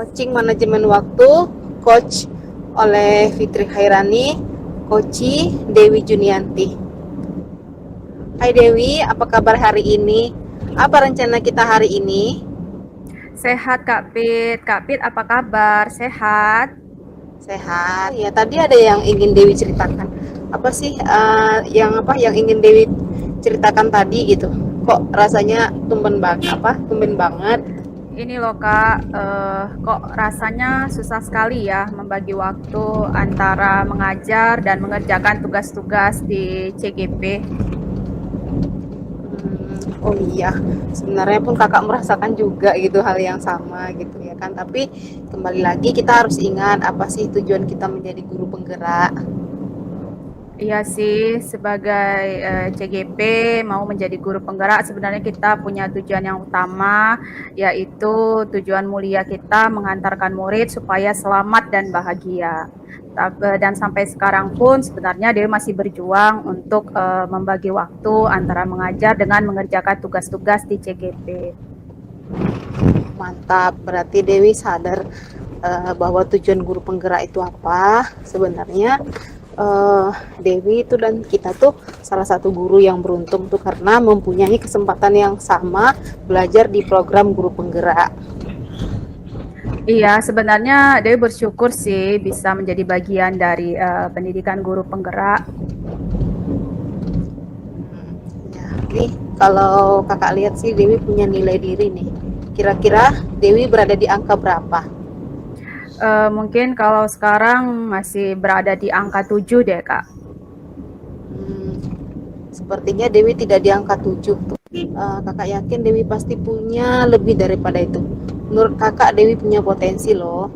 Coaching manajemen waktu, coach oleh Fitri Khairani, coachi Dewi Junianti. Hai Dewi, apa kabar hari ini? Apa rencana kita hari ini? Sehat Kak Pit. Kak Pit apa kabar? Sehat? Sehat. Ya tadi ada yang ingin Dewi ceritakan. Apa sih yang ingin Dewi ceritakan tadi gitu? Kok rasanya tumben banget? Ini loh Kak, kok rasanya susah sekali ya membagi waktu antara mengajar dan mengerjakan tugas-tugas di CGP. Oh iya, sebenarnya pun kakak merasakan juga gitu hal yang sama gitu ya kan. Tapi kembali lagi kita harus ingat apa sih tujuan kita menjadi guru penggerak. Iya sih, sebagai CGP mau menjadi guru penggerak sebenarnya kita punya tujuan yang utama, yaitu tujuan mulia kita mengantarkan murid supaya selamat dan bahagia. Dan sampai sekarang pun sebenarnya Dewi masih berjuang untuk membagi waktu antara mengajar dengan mengerjakan tugas-tugas di CGP. Mantap, berarti Dewi sadar bahwa tujuan guru penggerak itu apa. Sebenarnya Dewi itu dan kita tuh salah satu guru yang beruntung tuh karena mempunyai kesempatan yang sama belajar di program guru penggerak. Iya, sebenarnya Dewi bersyukur sih bisa menjadi bagian dari pendidikan guru penggerak. Ya, nih kalau kakak lihat sih Dewi punya nilai diri nih. Kira-kira Dewi berada di angka berapa? Mungkin kalau sekarang masih berada di angka 7 deh, Kak. Sepertinya Dewi tidak di angka 7 tuh. Kakak yakin Dewi pasti punya lebih daripada itu. Menurut kakak Dewi punya potensi loh.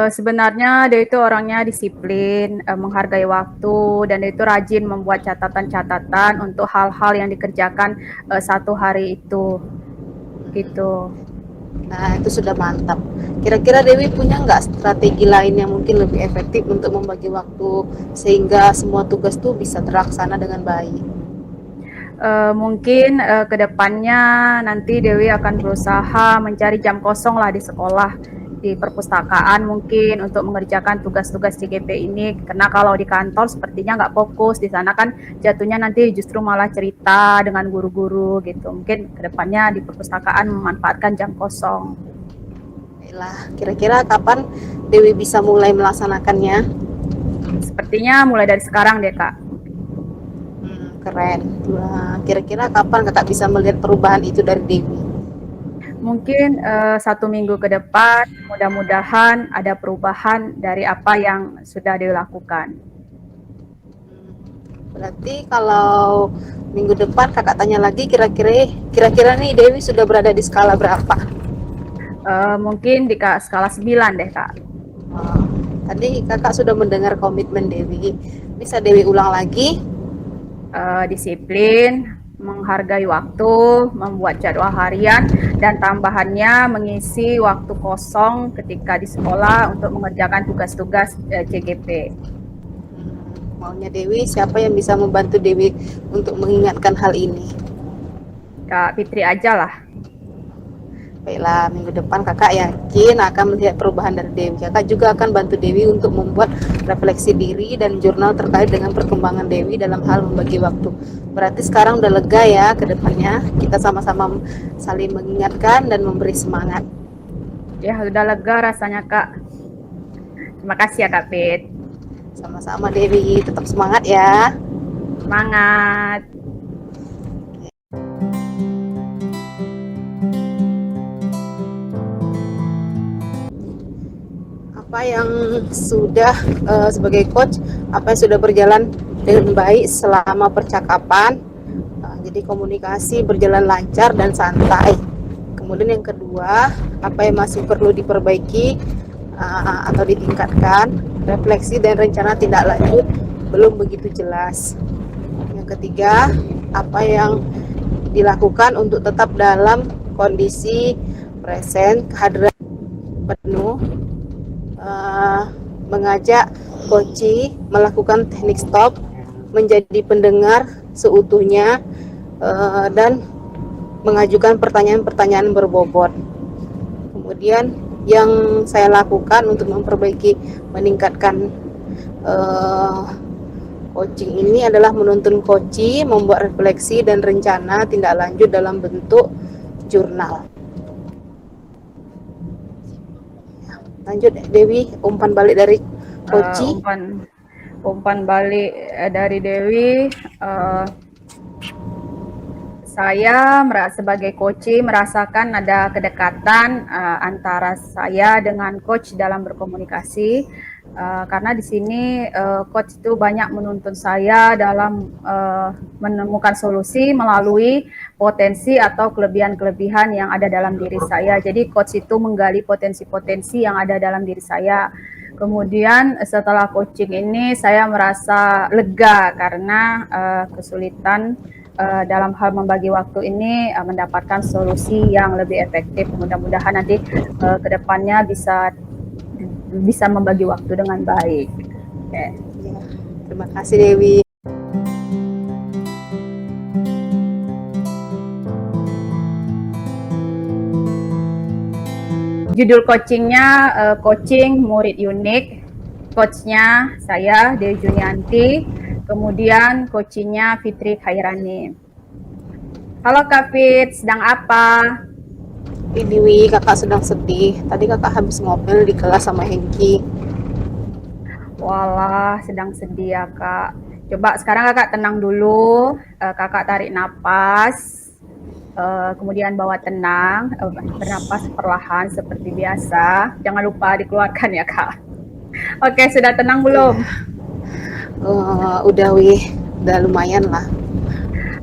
Sebenarnya dia itu orangnya disiplin, menghargai waktu, dan dia itu rajin membuat catatan-catatan untuk hal-hal yang dikerjakan satu hari itu, gitu. Nah itu sudah mantap. Kira-kira Dewi punya nggak strategi lain yang mungkin lebih efektif untuk membagi waktu sehingga semua tugas tuh bisa terlaksana dengan baik? Mungkin kedepannya nanti Dewi akan berusaha mencari jam kosong lah di sekolah, di perpustakaan mungkin untuk mengerjakan tugas-tugas CGP ini, karena kalau di kantor sepertinya nggak fokus, di sana kan jatuhnya nanti justru malah cerita dengan guru-guru gitu. Mungkin kedepannya di perpustakaan memanfaatkan jam kosong. Baiklah, kira-kira kapan Dewi bisa mulai melaksanakannya? Sepertinya mulai dari sekarang deh Kak. Keren. Wah, kira-kira kapan kakak bisa melihat perubahan itu dari Dewi? Mungkin 1 minggu ke depan, mudah-mudahan ada perubahan dari apa yang sudah dilakukan. Berarti kalau minggu depan kakak tanya lagi, kira-kira nih Dewi sudah berada di skala berapa? Mungkin di skala 9 deh Kak. Wah, tadi kakak sudah mendengar komitmen Dewi. Bisa Dewi ulang lagi? Disiplin, menghargai waktu, membuat jadwal harian, dan tambahannya mengisi waktu kosong ketika di sekolah untuk mengerjakan tugas-tugas CGP. Maunya Dewi, siapa yang bisa membantu Dewi untuk mengingatkan hal ini? Kak Fitri aja lah. Baiklah, minggu depan kakak yakin akan melihat perubahan dari Dewi. Kakak juga akan bantu Dewi untuk membuat refleksi diri dan jurnal terkait dengan perkembangan Dewi dalam hal membagi waktu. Berarti sekarang udah lega ya, ke depannya kita sama-sama saling mengingatkan dan memberi semangat. Ya, sudah lega rasanya Kak. Terima kasih ya Kak Fit. Sama-sama Dewi, tetap semangat ya. Semangat. Apa yang sudah sebagai coach, apa yang sudah berjalan dengan baik selama percakapan. jadi komunikasi berjalan lancar dan santai. Kemudian yang kedua, apa yang masih perlu diperbaiki atau ditingkatkan, refleksi dan rencana tindak lanjut belum begitu jelas. Yang ketiga, apa yang dilakukan untuk tetap dalam kondisi present, kehadiran penuh, mengajak koci melakukan teknik stop, menjadi pendengar seutuhnya, dan mengajukan pertanyaan-pertanyaan berbobot. Kemudian yang saya lakukan untuk memperbaiki, meningkatkan coaching ini adalah menuntun koci membuat refleksi dan rencana tindak lanjut dalam bentuk jurnal. Lanjut Dewi, umpan balik dari koci. Umpan balik dari Dewi. Saya sebagai coach merasakan ada kedekatan antara saya dengan coach dalam berkomunikasi, karena di sini coach itu banyak menuntun saya dalam menemukan solusi melalui potensi atau kelebihan-kelebihan yang ada dalam diri saya. Jadi coach itu menggali potensi-potensi yang ada dalam diri saya. Kemudian setelah coaching ini saya merasa lega karena kesulitan dalam hal membagi waktu ini mendapatkan solusi yang lebih efektif. Mudah-mudahan nanti kedepannya bisa membagi waktu dengan baik. Ya, terima kasih Dewi. Judul coachingnya coaching murid unik. Coachnya saya Dewi Junianti. Kemudian coachingnya Fitri Khairani. Halo Kak Fit, sedang apa? Dewi, kakak sedang sedih. Tadi kakak habis ngomel di kelas sama Hengki. Walah, sedang sedih ya Kak. Coba sekarang kakak tenang dulu. Kakak tarik napas. Kemudian bawa tenang. Bernapas perlahan seperti biasa. Jangan lupa dikeluarkan ya Kak. Oke, sudah tenang belum? Udah wih, udah lumayan lah.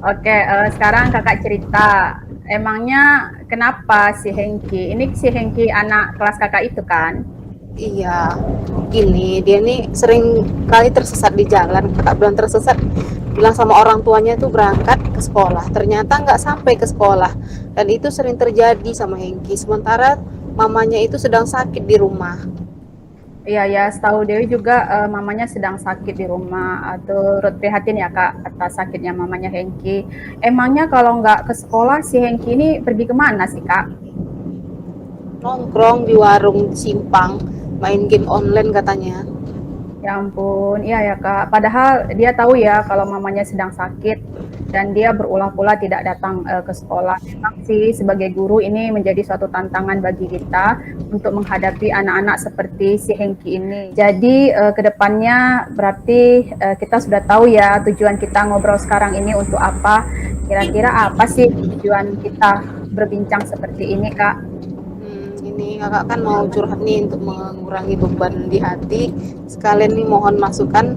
Oke, sekarang kakak cerita. Emangnya kenapa si Hengki? Ini si Hengki anak kelas kakak itu kan? Iya, gini, dia nih sering kali tersesat di jalan. Kakak bilang tersesat, bilang sama orang tuanya tuh berangkat ke sekolah. Ternyata nggak sampai ke sekolah. Dan itu sering terjadi sama Hengki. Sementara mamanya itu sedang sakit di rumah. Iya ya, setahu Dewi juga mamanya sedang sakit di rumah. Turut prihatin ya Kak atas sakitnya mamanya Hengki. Emangnya kalau nggak ke sekolah si Hengki ini pergi kemana sih Kak? Nongkrong di warung simpang, main game online katanya. Ya ampun, iya ya Kak. Padahal dia tahu ya kalau mamanya sedang sakit dan dia berulah-ulah tidak datang ke sekolah. Memang sih sebagai guru ini menjadi suatu tantangan bagi kita untuk menghadapi anak-anak seperti si Hengki ini. Jadi kedepannya berarti kita sudah tahu ya tujuan kita ngobrol sekarang ini untuk apa. Kira-kira apa sih tujuan kita berbincang seperti ini Kak? Ini kakak kan mau curhat nih untuk mengurangi beban di hati. Sekalian nih mohon masukan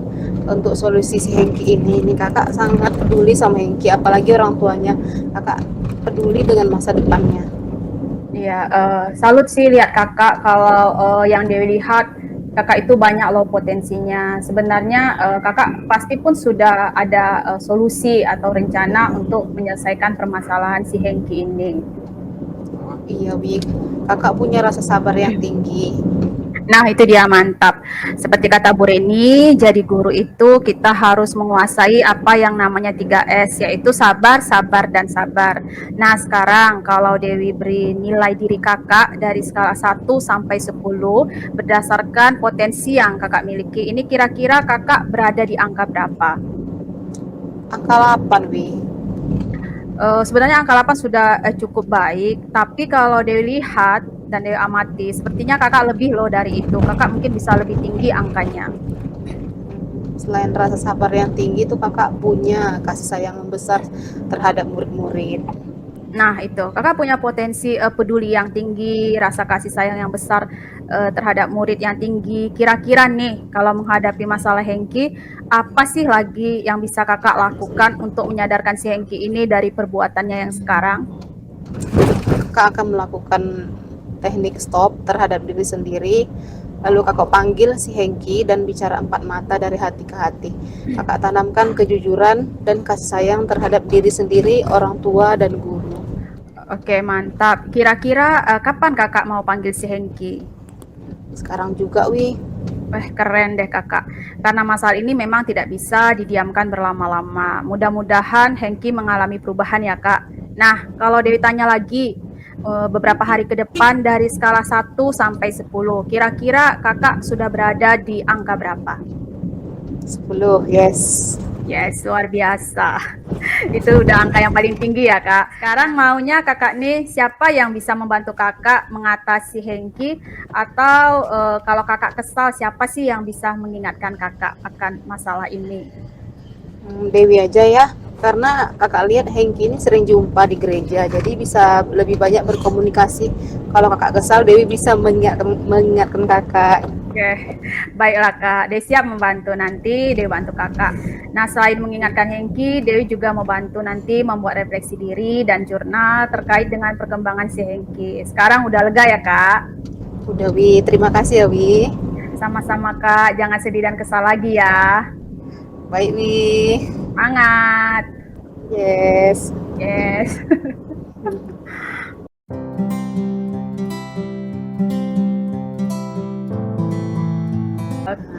untuk solusi si Hengki ini. Ini kakak sangat peduli sama Hengki, apalagi orang tuanya. Kakak peduli dengan masa depannya. Iya, salut sih lihat kakak kalau yang Dewi lihat kakak itu banyak loh potensinya. Sebenarnya kakak pasti pun sudah ada solusi atau rencana untuk menyelesaikan permasalahan si Hengki ini. Iya, Wik. Kakak punya rasa sabar yang tinggi. Nah, itu dia mantap. Seperti kata Bu Reni, jadi guru itu kita harus menguasai apa yang namanya 3S, yaitu sabar, sabar, dan sabar. Nah, sekarang kalau Dewi beri nilai diri kakak dari skala 1 sampai 10, berdasarkan potensi yang kakak miliki, ini kira-kira kakak berada di angka berapa? Angka 8, Wik. Sebenarnya angka 8 sudah cukup baik, tapi kalau Dewi lihat dan Dewi amati, sepertinya kakak lebih loh dari itu. Kakak mungkin bisa lebih tinggi angkanya. Selain rasa sabar yang tinggi, tuh kakak punya kasih sayang yang besar terhadap murid-murid. Nah, itu. Kakak punya potensi peduli yang tinggi, rasa kasih sayang yang besar terhadap murid yang tinggi. Kira-kira nih, kalau menghadapi masalah Hengki, apa sih lagi yang bisa kakak lakukan untuk menyadarkan si Hengki ini dari perbuatannya yang sekarang? Kakak akan melakukan teknik stop terhadap diri sendiri. Lalu kakak panggil si Hengki dan bicara empat mata dari hati ke hati. Kakak tanamkan kejujuran dan kasih sayang terhadap diri sendiri, orang tua, dan guru. Oke, mantap. Kira-kira kapan kakak mau panggil si Hengki? Sekarang juga, Wi. Keren deh kakak. Karena masalah ini memang tidak bisa didiamkan berlama-lama. Mudah-mudahan Hengki mengalami perubahan ya kak. Nah, kalau Dewi tanya lagi, beberapa hari ke depan dari skala 1 sampai 10, kira-kira kakak sudah berada di angka berapa? 10, yes. Yes, luar biasa. Itu udah angka yang paling tinggi ya kak. Sekarang maunya kakak nih, siapa yang bisa membantu kakak mengatasi Hengki, atau kalau kakak kesal, siapa sih yang bisa mengingatkan kakak akan masalah ini? Dewi aja ya, karena kakak lihat Hengki ini sering jumpa di gereja, jadi bisa lebih banyak berkomunikasi. Kalau kakak kesal, Dewi bisa mengingatkan kakak. Oke, baiklah kak. Dewi siap membantu nanti, Dewi bantu kakak. Nah, selain mengingatkan Hengki, Dewi juga mau bantu nanti membuat refleksi diri dan jurnal terkait dengan perkembangan si Hengki. Sekarang udah lega ya kak? Udah, Wi. Terima kasih ya, Wi. Sama-sama kak, jangan sedih dan kesal lagi ya. Baik, Wi. Semangat. Yes. Yes.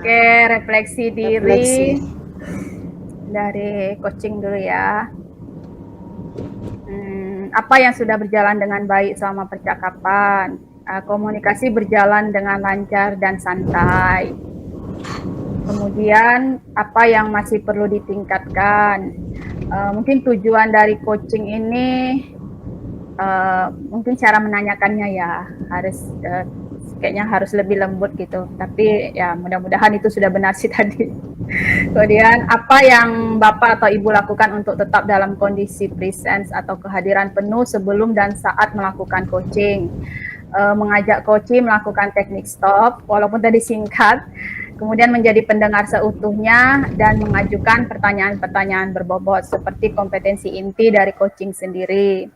Oke, refleksi diri Refleksi. dari coaching dulu ya. Apa yang sudah berjalan dengan baik selama percakapan? Komunikasi berjalan dengan lancar dan santai. Kemudian apa yang masih perlu ditingkatkan? Mungkin tujuan dari coaching ini mungkin cara menanyakannya ya harus kayaknya harus lebih lembut gitu. Tapi ya mudah-mudahan itu sudah benar sih tadi. Kemudian apa yang Bapak atau Ibu lakukan untuk tetap dalam kondisi presence atau kehadiran penuh sebelum dan saat melakukan coaching? Mengajak coaching melakukan teknik stop walaupun tadi singkat, kemudian menjadi pendengar seutuhnya dan mengajukan pertanyaan-pertanyaan berbobot seperti kompetensi inti dari coaching sendiri.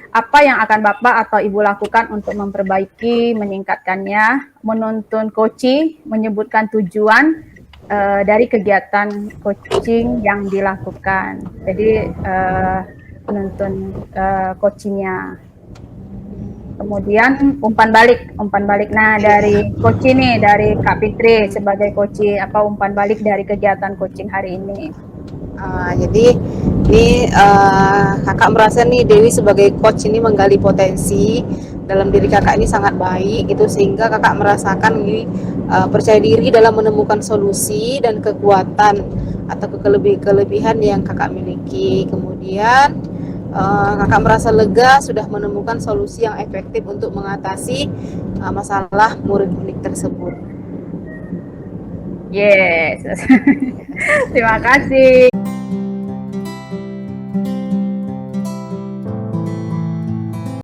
Apa yang akan Bapak atau Ibu lakukan untuk memperbaiki, meningkatkannya, menuntun coaching, menyebutkan tujuan dari kegiatan coaching yang dilakukan. Jadi menuntun coachingnya. Kemudian umpan balik. Nah dari coaching nih, dari Kak Fitri sebagai coaching, apa umpan balik dari kegiatan coaching hari ini? Jadi ini kakak merasa nih Dewi sebagai coach ini menggali potensi dalam diri kakak ini sangat baik gitu, sehingga kakak merasakan ini percaya diri dalam menemukan solusi dan kekuatan atau kelebihan yang kakak miliki. Kemudian kakak merasa lega sudah menemukan solusi yang efektif untuk mengatasi masalah murid unik tersebut. Yes. Terima kasih.